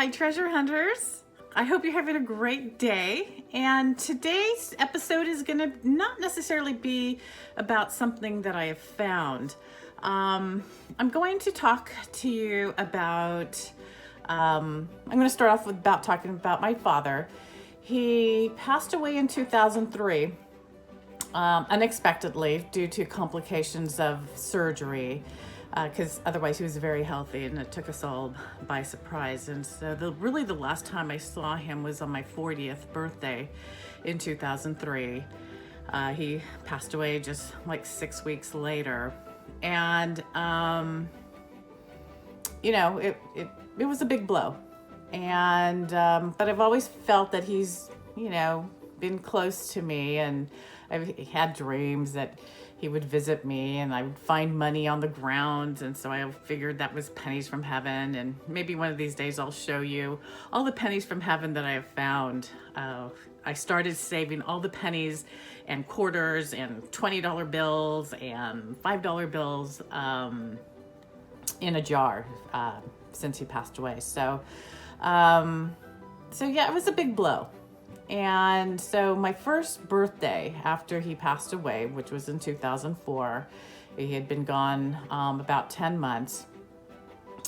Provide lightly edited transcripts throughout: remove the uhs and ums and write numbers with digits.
Hi, treasure hunters. I hope you're having a great day. And today's episode is going to not necessarily be about something that I have found. I'm going to talk to you about, I'm going to start off with talking about my father. He passed away in 2003, unexpectedly due to complications of surgery. Because otherwise he was very healthy and it took us all by surprise. And so the last time I saw him was on my 40th birthday in 2003. He passed away just like 6 weeks later. And, it was a big blow. And, but I've always felt that he's, been close to me, and I've had dreams that he would visit me and I would find money on the ground. And so I figured that was pennies from heaven. And maybe one of these days I'll show you all the pennies from heaven that I have found. I started saving all the pennies and quarters and $20 bills and $5 bills in a jar since he passed away. So yeah, it was a big blow. And so my first birthday after he passed away, which was in 2004, he had been gone about 10 months.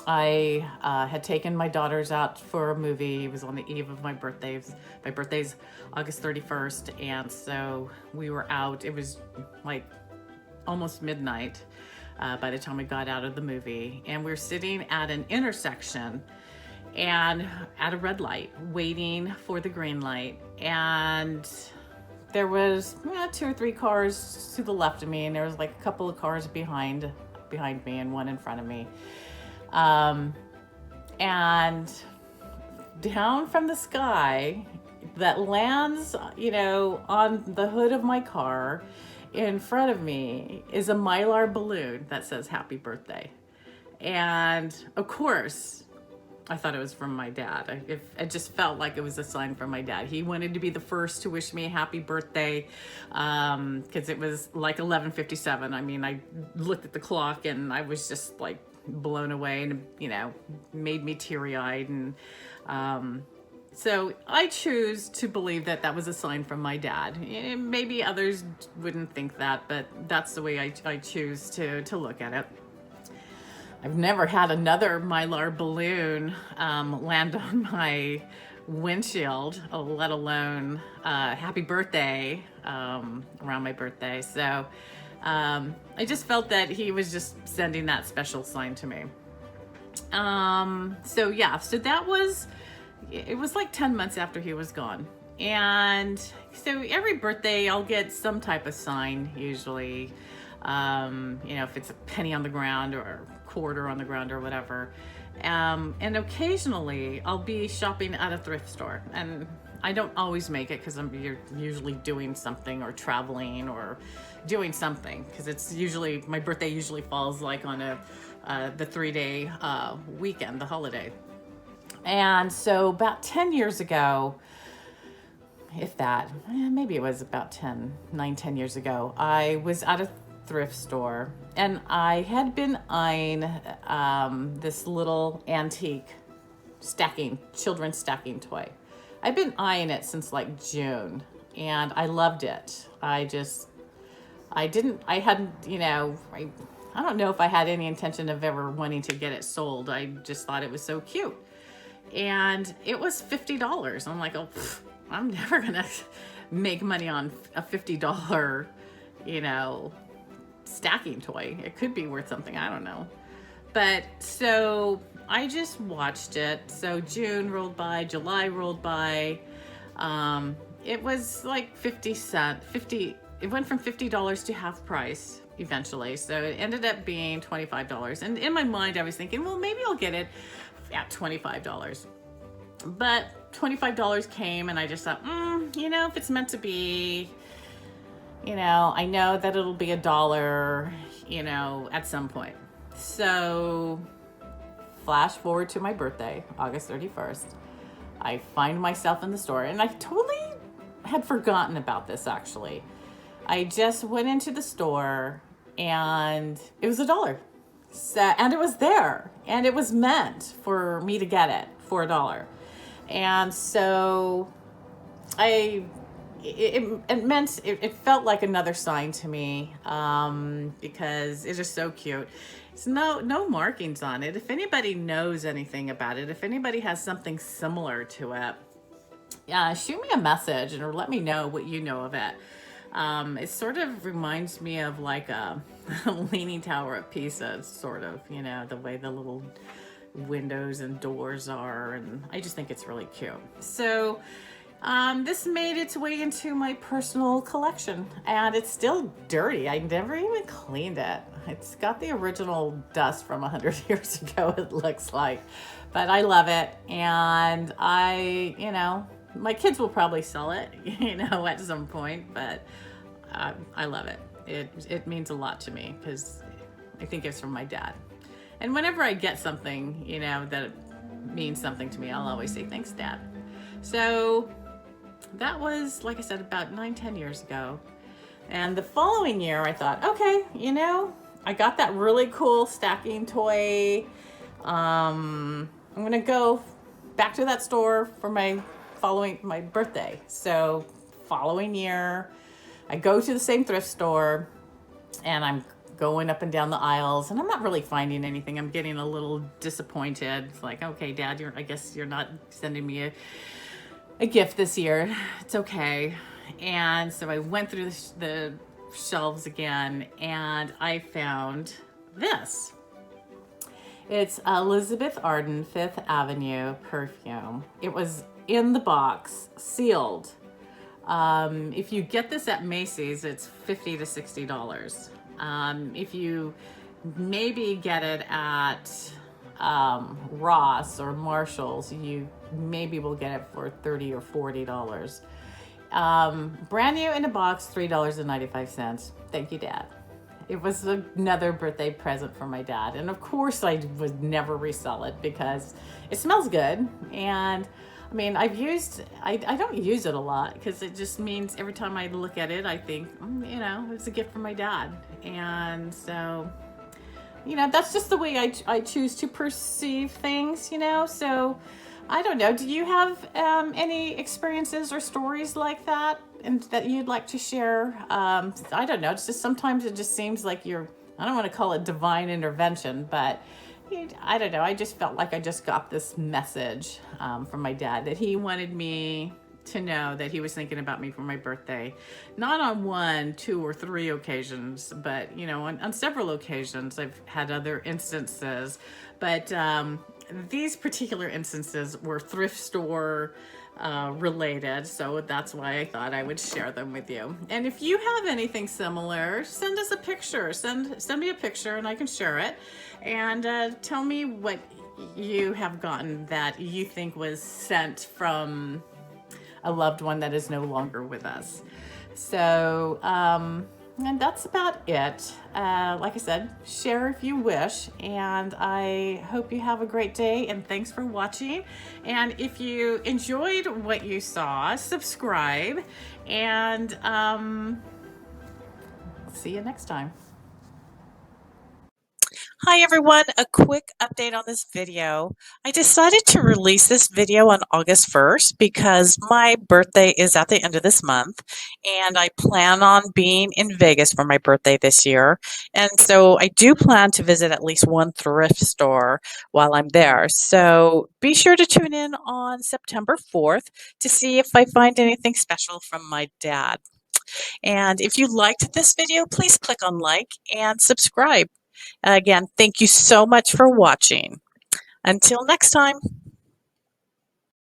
I had taken my daughters out for a movie. It was on the eve of my birthday. My birthday's August 31st. And so we were out. It was like almost midnight by the time we got out of the movie. And we were sitting at an intersection and at a red light, waiting for the green light. And there was 2 or 3 cars to the left of me, and there was like a couple of cars behind me and one in front of me. And down from the sky that lands, on the hood of my car in front of me is a Mylar balloon that says happy birthday. And of course, I thought it was from my dad. It just felt like it was a sign from my dad. He wanted to be the first to wish me a happy birthday because it was like 11:57. I mean, I looked at the clock and I was just like blown away, and made me teary-eyed. And so I choose to believe that was a sign from my dad. Maybe others wouldn't think that, but that's the way I choose to look at it. I've never had another Mylar balloon land on my windshield, let alone happy birthday around my birthday. So I just felt that he was just sending that special sign to me. So it was like 10 months after he was gone. And so every birthday I'll get some type of sign usually. If it's a penny on the ground or a quarter on the ground or whatever. And occasionally I'll be shopping at a thrift store, and I don't always make it because you're usually doing something or traveling or doing something, because it's usually, my birthday usually falls like on the 3-day weekend, the holiday. And so about 10 years ago, if that, maybe it was about 9-10 years ago, I was at a thrift store, and I had been eyeing this little antique children's stacking toy. I've been eyeing it since like June, and I loved it. I don't know if I had any intention of ever wanting to get it sold. I just thought it was so cute. And it was $50. I'm like, I'm never gonna make money on a $50, stacking toy. It could be worth something, I don't know. But so I just watched it. So June rolled by, July rolled by. It was like 50 cents. It went from $50 to half price eventually. So it ended up being $25. And in my mind I was thinking, well, maybe I'll get it at $25. But $25 came, and I just thought, if it's meant to be, I know that it'll be $1, at some point. So flash forward to my birthday, August 31st. I find myself in the store, and I totally had forgotten about this actually. I just went into the store and it was $1. So, and it was there, and it was meant for me to get it for $1. And so it meant it felt like another sign to me, because it's just so cute. It's no markings on it. If anybody knows anything about it, if anybody has something similar to it, shoot me a message or let me know what you know of it. It sort of reminds me of like a Leaning Tower of Pisa, sort of, the way the little windows and doors are, and I just think it's really cute. So this made its way into my personal collection, and it's still dirty. I never even cleaned it. It's got the original dust from 100 years ago, it looks like, but I love it. And my kids will probably sell it, at some point, but I love it. It means a lot to me because I think it's from my dad. And whenever I get something, that means something to me, I'll always say, thanks, Dad. So that was, like I said, about 9-10 years ago. And the following year, I thought, okay, I got that really cool stacking toy. I'm going to go back to that store for my birthday. So following year, I go to the same thrift store, and I'm going up and down the aisles, and I'm not really finding anything. I'm getting a little disappointed. It's like, okay, Dad, I guess you're not sending me a gift this year. It's okay. And so I went through the shelves again, and I found this. It's Elizabeth Arden Fifth Avenue perfume. It was in the box, sealed. If you get this at Macy's, it's $50 to $60. If you maybe get it at Ross or Marshall's, you maybe will get it for $30 or $40. Brand new in a box, $3.95. Thank you, Dad. It was another birthday present for my dad. And of course I would never resell it because it smells good. And I mean, I don't use it a lot because it just means every time I look at it, I think, it's a gift from my dad. And so, that's just the way I choose to perceive things, so I don't know. Do you have any experiences or stories like that and that you'd like to share? I don't know. It's just sometimes it just seems like I don't want to call it divine intervention, but I don't know. I just felt like I just got this message from my dad that he wanted me to know that he was thinking about me for my birthday. Not on 1, 2, or 3 occasions, but, on several occasions. I've had other instances, but these particular instances were thrift store related, so that's why I thought I would share them with you. And if you have anything similar, send us a picture. Send me a picture and I can share it. And tell me what you have gotten that you think was sent from a loved one that is no longer with us. So, and that's about it. Like I said, share if you wish, and I hope you have a great day, and thanks for watching. And if you enjoyed what you saw, subscribe, and see you next time. Hi everyone, a quick update on this video. I decided to release this video on August 1st because my birthday is at the end of this month and I plan on being in Vegas for my birthday this year. And so I do plan to visit at least one thrift store while I'm there. So be sure to tune in on September 4th to see if I find anything special from my dad. And if you liked this video, please click on like and subscribe. Again, thank you so much for watching. Until next time.